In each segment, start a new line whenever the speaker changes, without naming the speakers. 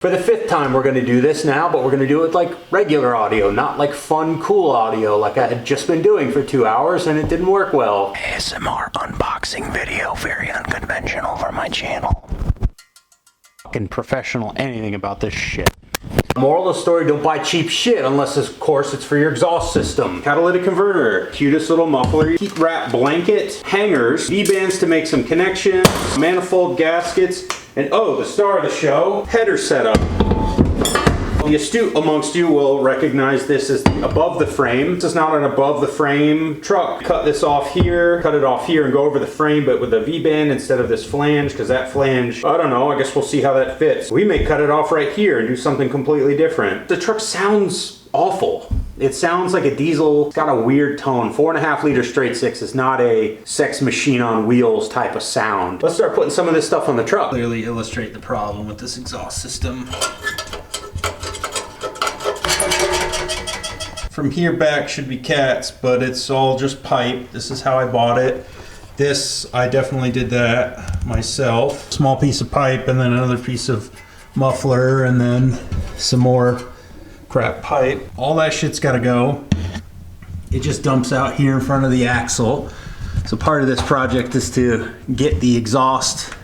For the 5th time we're going to do this now, but we're going to do it like regular audio, not like fun, cool audio like I had just been doing for 2 hours and it didn't work well. ASMR unboxing video, very unconventional for my channel. Fucking professional anything about this shit. Moral of the story, don't buy cheap shit unless, of course, it's for your exhaust system. Catalytic converter, cutest little muffler, heat wrap blanket, hangers, V-bands to make some connections, manifold gaskets, and oh, the star of the show, header setup. The astute amongst you will recognize this as above the frame. This is not an above the frame truck. Cut this off here, cut it off here and go over the frame, but with a V-band instead of this flange, because that flange, I don't know, I guess we'll see how that fits. We may cut it off right here and do something completely different. The truck sounds awful. It sounds like a diesel. It's got a weird tone. 4.5 liter straight six is not a sex machine on wheels type of sound. Let's start putting some of this stuff on the truck. Clearly illustrate the problem with this exhaust system. From here back should be cats, but it's all just pipe. This is how I bought it. This, I definitely did that myself. Small piece of pipe and then another piece of muffler and then some more crap pipe. All that shit's gotta go. It just dumps out here in front of the axle. So part of this project is to get the exhaust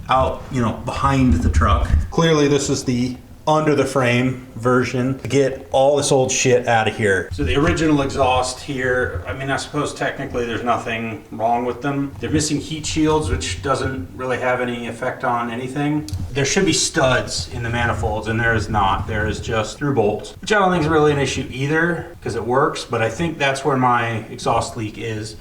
out, you know, behind the truck. Clearly this is the under the frame version to get all this old shit out of here. So the original exhaust here, I mean, I suppose technically there's nothing wrong with them. They're missing heat shields, which doesn't really have any effect on anything. There should be studs in the manifolds, and there is not. There is just through bolts, which I don't think is really an issue either because it works, but I think that's where my exhaust leak is.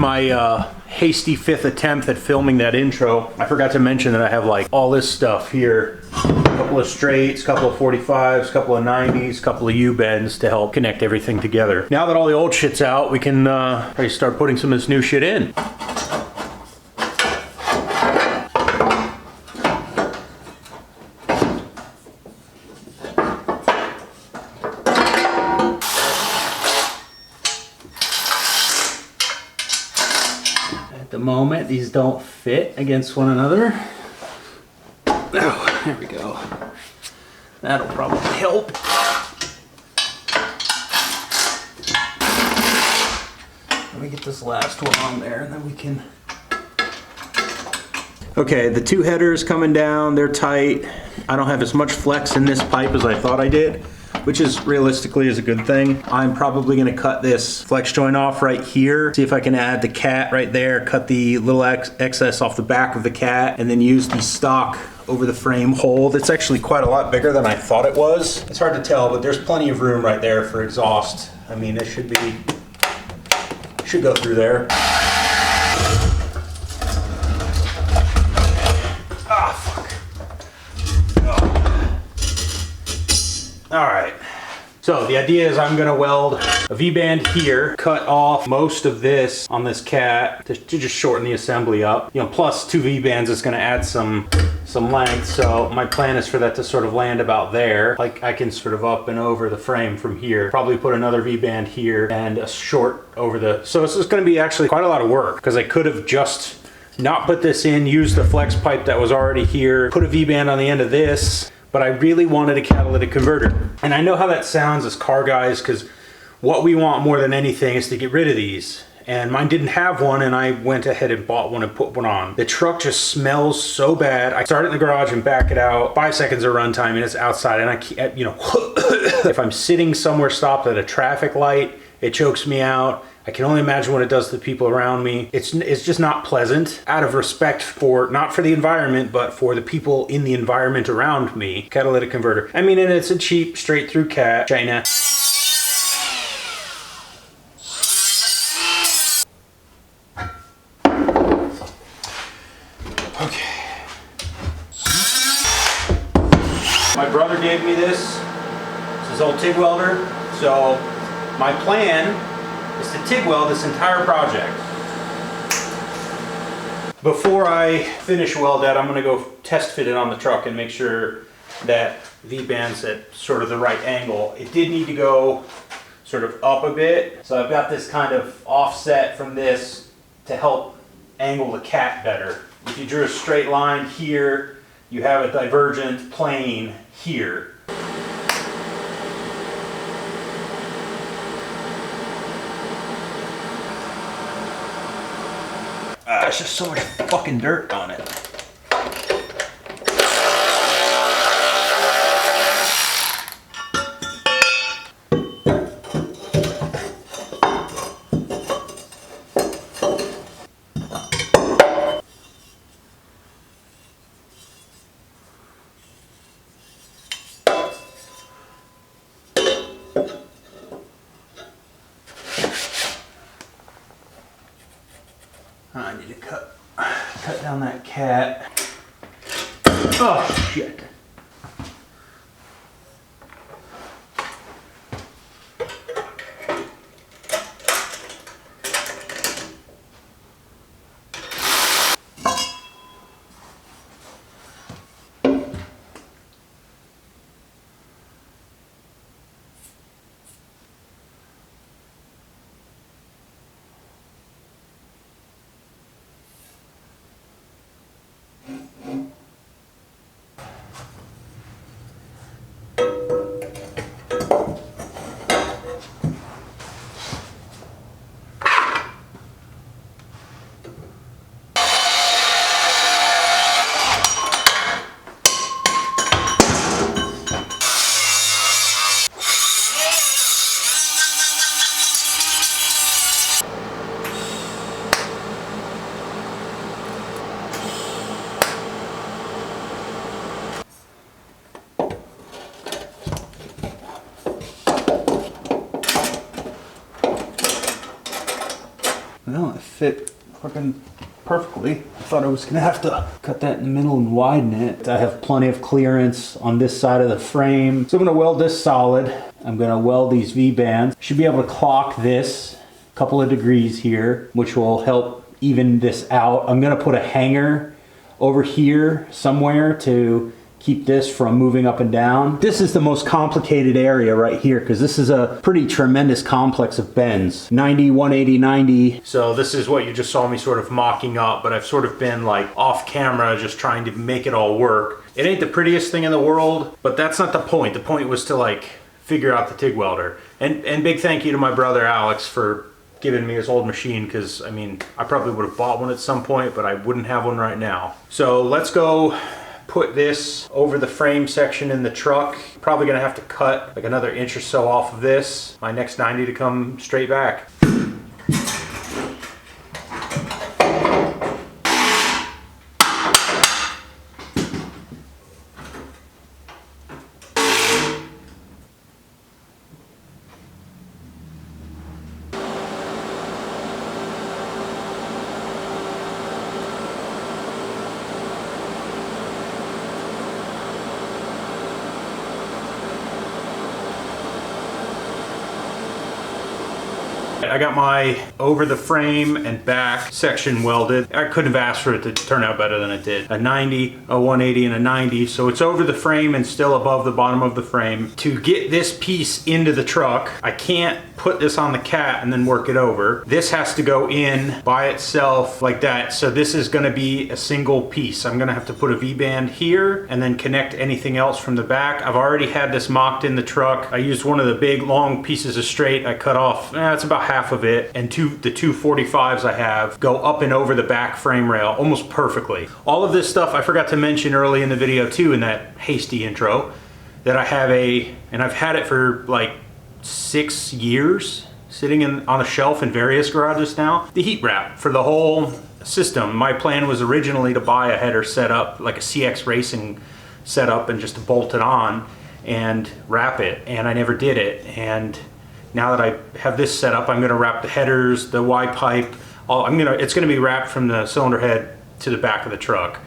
My hasty 5th attempt at filming that intro, I forgot to mention that I have like all this stuff here. A couple of straights, a couple of 45s, a couple of 90s, a couple of U-bends to help connect everything together. Now that all the old shit's out, we can probably start putting some of this new shit in. At the moment, these don't fit against one another. Oh, there we go. That'll probably help. Let me get this last one on there and then we can... Okay, the 2 headers coming down, they're tight. I don't have as much flex in this pipe as I thought I did, which is realistically is a good thing. I'm probably gonna cut this flex joint off right here, see if I can add the cat right there, cut the little excess off the back of the cat, and then use the stock over the frame hole. That's actually quite a lot bigger than I thought it was. It's hard to tell, but there's plenty of room right there for exhaust. I mean, it should go through there. All right, so the idea is I'm gonna weld a V-band here, cut off most of this on this cat to just shorten the assembly up. You know, plus 2 V-bands is gonna add some length, so my plan is for that to sort of land about there. Like I can sort of up and over the frame from here. Probably put another V-band here and a short over the... So this is gonna be actually quite a lot of work because I could have just not put this in, used the flex pipe that was already here, put a V-band on the end of this, but I really wanted a catalytic converter. And I know how that sounds as car guys, because what we want more than anything is to get rid of these. And mine didn't have one, and I went ahead and bought one and put one on. The truck just smells so bad. I start it in the garage and back it out. 5 seconds of runtime and it's outside, and I can't, you know, if I'm sitting somewhere stopped at a traffic light, it chokes me out. I can only imagine what it does to the people around me. It's just not pleasant. Out of respect for, not for the environment, but for the people in the environment around me. Catalytic converter. I mean, and it's a cheap, straight through China. Okay. My brother gave me this. It's his old TIG welder. So my plan is to TIG weld this entire project. Before I finish weld that, I'm gonna go test fit it on the truck and make sure that V-band's at sort of the right angle. It did need to go sort of up a bit. So I've got this kind of offset from this to help angle the cat better. If you drew a straight line here, you have a divergent plane here. There's just so much fucking dirt on it. I need to cut down that cat. Oh shit. Well, it fit fucking perfectly. I thought I was gonna have to cut that in the middle and widen it. I have plenty of clearance on this side of the frame. So I'm gonna weld this solid. I'm gonna weld these V-bands. Should be able to clock this a couple of degrees here, which will help even this out. I'm gonna put a hanger over here somewhere to keep this from moving up and down. This is the most complicated area right here because this is a pretty tremendous complex of bends. 90, 180, 90. So this is what you just saw me sort of mocking up, but I've sort of been like off camera just trying to make it all work. It ain't the prettiest thing in the world, but that's not the point. The point was to like figure out the TIG welder. And big thank you to my brother Alex for giving me his old machine, because I mean, I probably would have bought one at some point, but I wouldn't have one right now. So let's go put this over the frame section in the truck. Probably gonna have to cut like another inch or so off of this. My next 90 to come straight back. I got my over the frame and back section welded. I couldn't have asked for it to turn out better than it did. A 90, a 180, and a 90. So it's over the frame and still above the bottom of the frame. To get this piece into the truck, I can't put this on the cat and then work it over. This has to go in by itself like that. So this is gonna be a single piece. I'm gonna have to put a V-band here and then connect anything else from the back. I've already had this mocked in the truck. I used one of the big long pieces of straight. I cut off, it's about half of it. And the two 45s I have go up and over the back frame rail almost perfectly. All of this stuff I forgot to mention early in the video too, in that hasty intro, that I have and I've had it for like 6 years, sitting on a shelf in various garages now. The heat wrap for the whole system. My plan was originally to buy a header setup, like a CX Racing setup, and just to bolt it on and wrap it, and I never did it. And now that I have this set up, I'm gonna wrap the headers, the Y pipe, it's gonna be wrapped from the cylinder head to the back of the truck.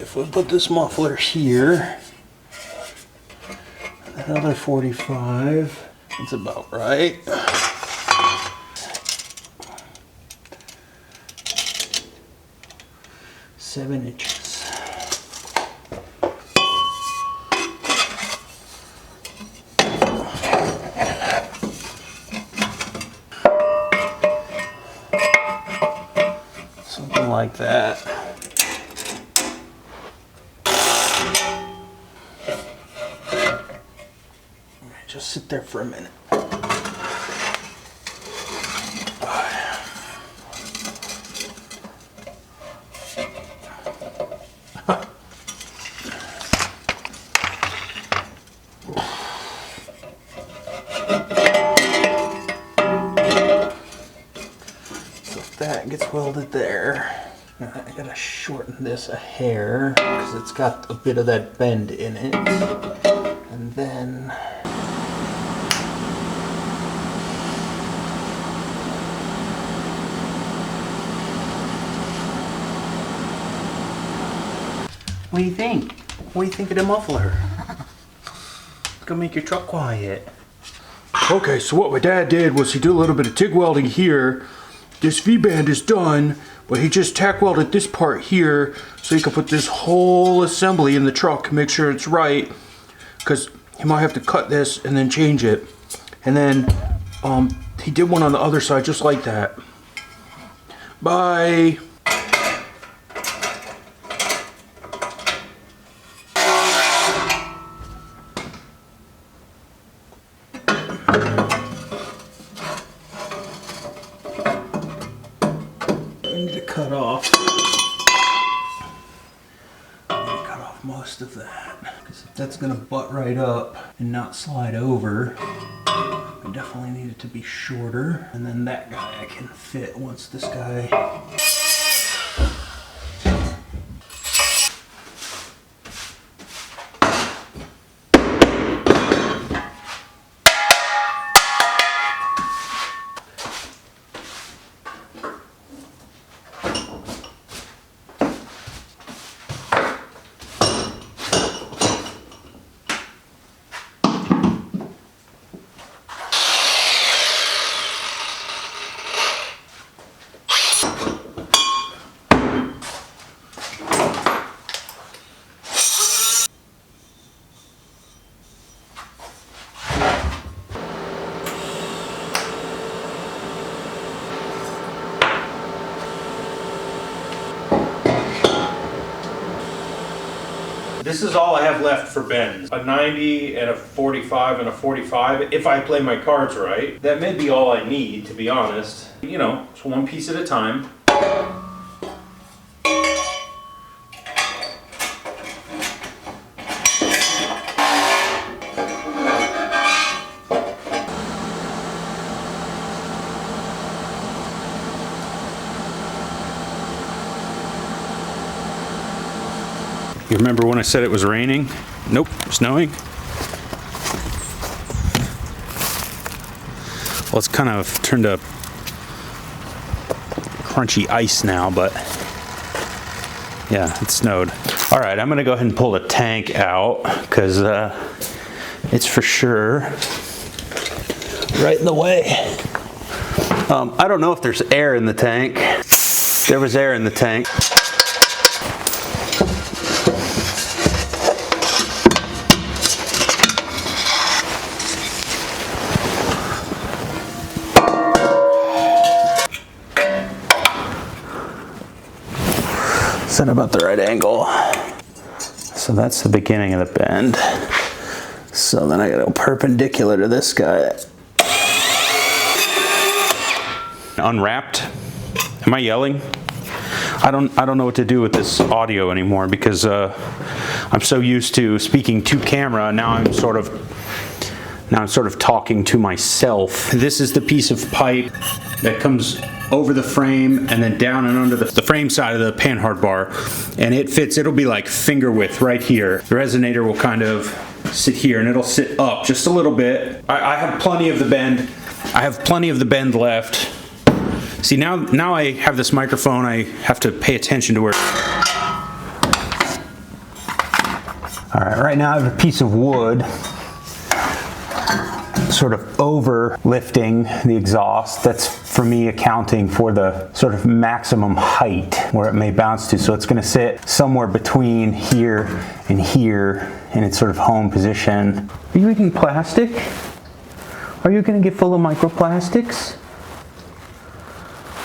If we put this muffler here, another 45, that's about right. Seven inches. Something like that. Just sit there for a minute. So if that gets welded there, now I gotta shorten this a hair because it's got a bit of that bend in it. And then what do you think? What do you think of the muffler? It's gonna make your truck quiet. Okay, so what my dad did was he did a little bit of TIG welding here. This V-band is done, but he just tack welded this part here so he could put this whole assembly in the truck, make sure it's right, because he might have to cut this and then change it. And then he did one on the other side just like that. Bye. Cut off. Cut off most of that because that's gonna butt right up and not slide over. I definitely need it to be shorter, and then that guy I can fit once this guy. This is all I have left for bends. A 90 and a 45 and a 45, if I play my cards right. That may be all I need, to be honest. You know, it's one piece at a time. You remember when I said it was raining? Nope, snowing.
Well, it's kind of turned to crunchy ice now, but yeah, it snowed. All right, I'm gonna go ahead and pull the tank out because it's for sure right in the way. I don't know if there's air in the tank. There was air in the tank. Set about the right angle. So that's the beginning of the bend. So then I gotta go perpendicular to this guy. Unwrapped. Am I yelling? I don't know what to do with this audio anymore because I'm so used to speaking to camera. Now I'm sort of talking to myself. This is the piece of pipe that comes over the frame and then down and under the frame side of the panhard bar, and it fits. It'll be like finger width right here. The resonator will kind of sit here and it'll sit up just a little bit. I have plenty of the bend. I have plenty of the bend left. See, now I have this microphone. I have to pay attention to where. All right, right now I have a piece of wood sort of over lifting the exhaust. That's for me accounting for the sort of maximum height where it may bounce to. So it's going to sit somewhere between here and here in its sort of home position. Are you eating plastic? Are you going to get full of microplastics?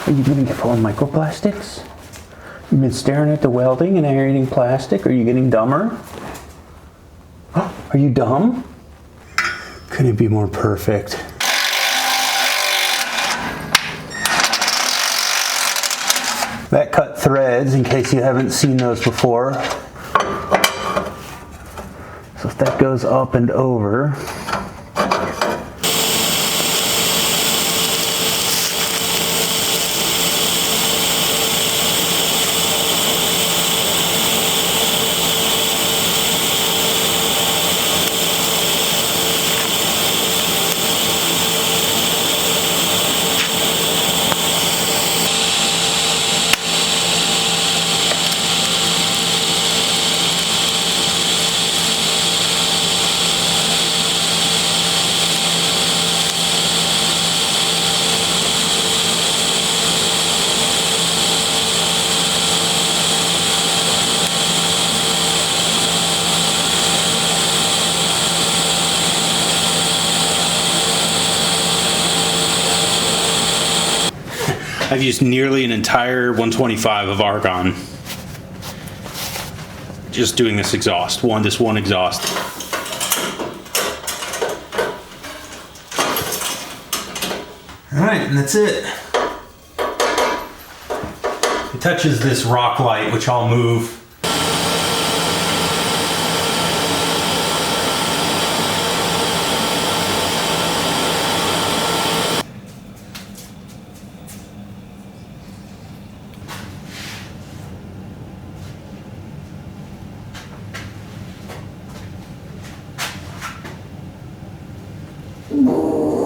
Are you going to get full of microplastics? You've been staring at the welding and now you're eating plastic? Are you getting dumber? Are you dumb? Could it be more perfect? That cut threads, in case you haven't seen those before. So if that goes up and over, I've used nearly an entire 125 of argon just doing this exhaust, this one exhaust. All right, and that's it. It touches this rock light, which I'll move.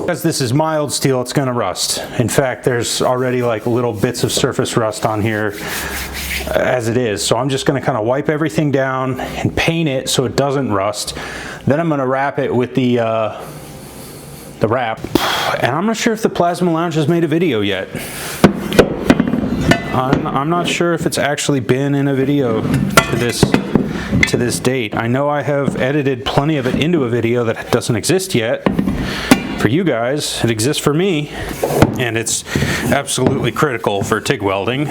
Because this is mild steel, it's going to rust. In fact, there's already like little bits of surface rust on here as it is. So I'm just going to kind of wipe everything down and paint it so it doesn't rust. Then I'm going to wrap it with the wrap. And I'm not sure if the Plasma Lounge has made a video yet. I'm not sure if it's actually been in a video to this date. I know I have edited plenty of it into a video that doesn't exist yet. For you guys, it exists for me, and it's absolutely critical for TIG welding,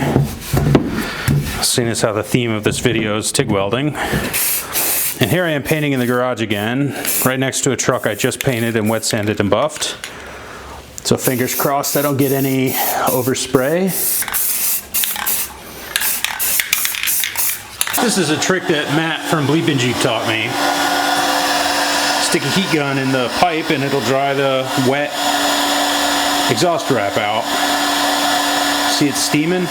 seeing as how the theme of this video is TIG welding. And here I am painting in the garage again, right next to a truck I just painted and wet sanded and buffed. So fingers crossed I don't get any overspray. This is a trick that Matt from Bleepin' Jeep taught me. Stick a heat gun in the pipe and it'll dry the wet exhaust wrap out. See it steaming?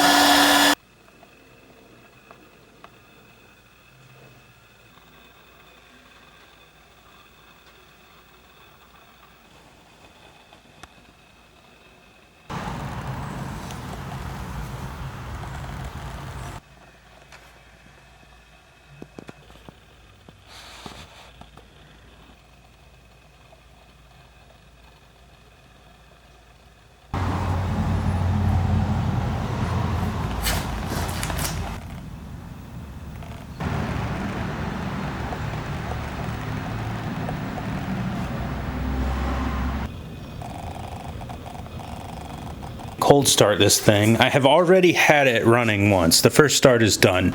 cold start this thing. I have already had it running once. The first start is done.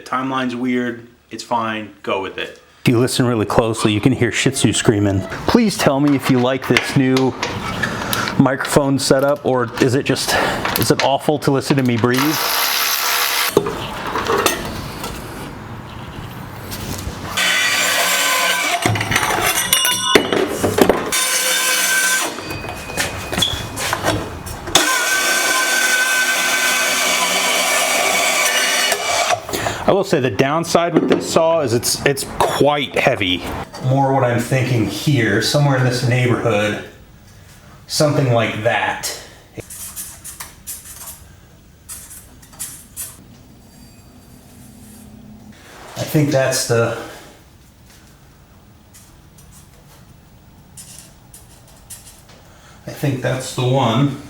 Timeline's weird, it's fine, go with it. If you listen really closely, you can hear Shih Tzu screaming. Please tell me if you like this new microphone setup, or is it awful to listen to me breathe? I will say the downside with this saw is it's quite heavy. More what I'm thinking here, somewhere in this neighborhood, something like that. I think that's the one.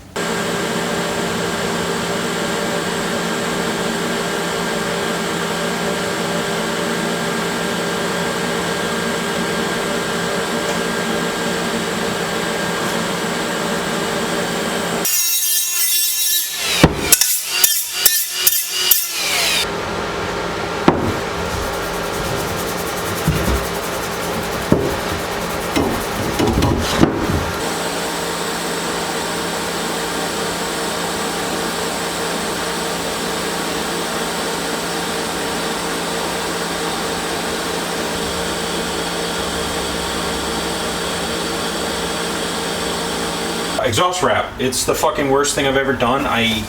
Exhaust wrap, it's the fucking worst thing I've ever done. I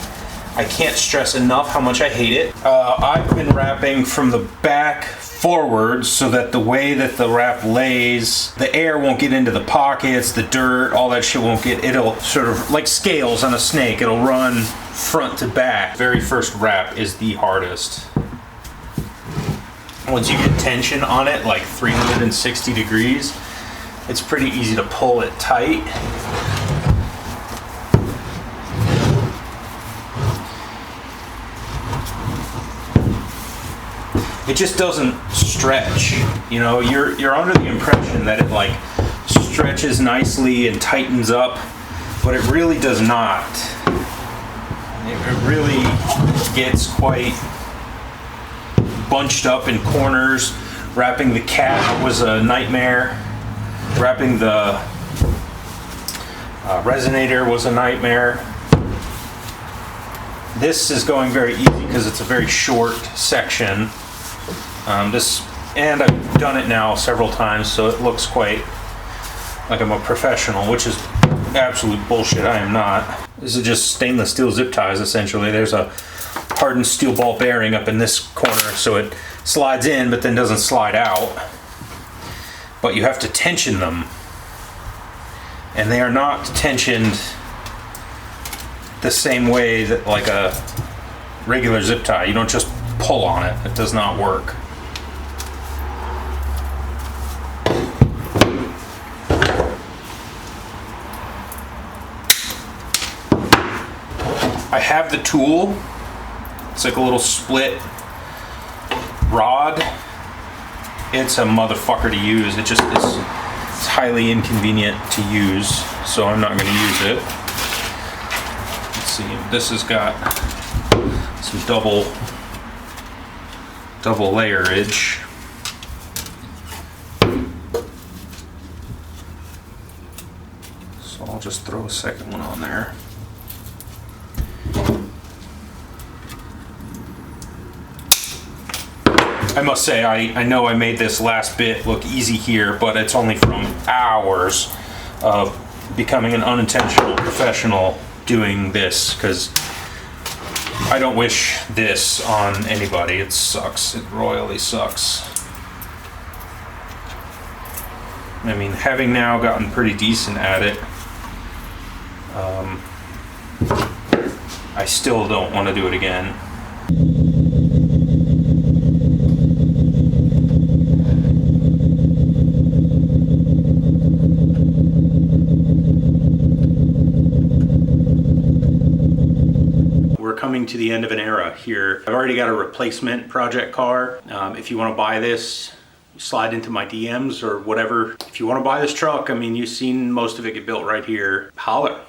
can't stress enough how much I hate it. I've been wrapping from the back forward so that the way that the wrap lays, the air won't get into the pockets, the dirt, all that shit won't get, it'll sort of like scales on a snake, it'll run front to back. Very first wrap is the hardest. Once you get tension on it, like 360 degrees, it's pretty easy to pull it tight. It just doesn't stretch, you know. You're under the impression that it like stretches nicely and tightens up, but it really does not. It really gets quite bunched up in corners. Wrapping the cat was a nightmare. Wrapping the resonator was a nightmare. This is going very easy because it's a very short section. And I've done it now several times, so it looks quite like I'm a professional, which is absolute bullshit. I am not. This is just stainless steel zip ties, essentially. There's a hardened steel ball bearing up in this corner, so it slides in but then doesn't slide out. But you have to tension them, and they are not tensioned the same way that like a regular zip tie. You don't just pull on it. It does not work. I have the tool. It's like a little split rod. It's a motherfucker to use. It's highly inconvenient to use, so I'm not going to use it. Let's see. This has got some double layerage. So I'll just throw a second one on there. I must say, I know I made this last bit look easy here, but it's only from hours of becoming an unintentional professional doing this, because I don't wish this on anybody. It sucks. It royally sucks. I mean, having now gotten pretty decent at it, I still don't want to do it again. We're coming to the end of an era here. I've already got a replacement project car. If you want to buy this, slide into my DMs or whatever. If you want to buy this truck, I mean, you've seen most of it get built right here. Holler.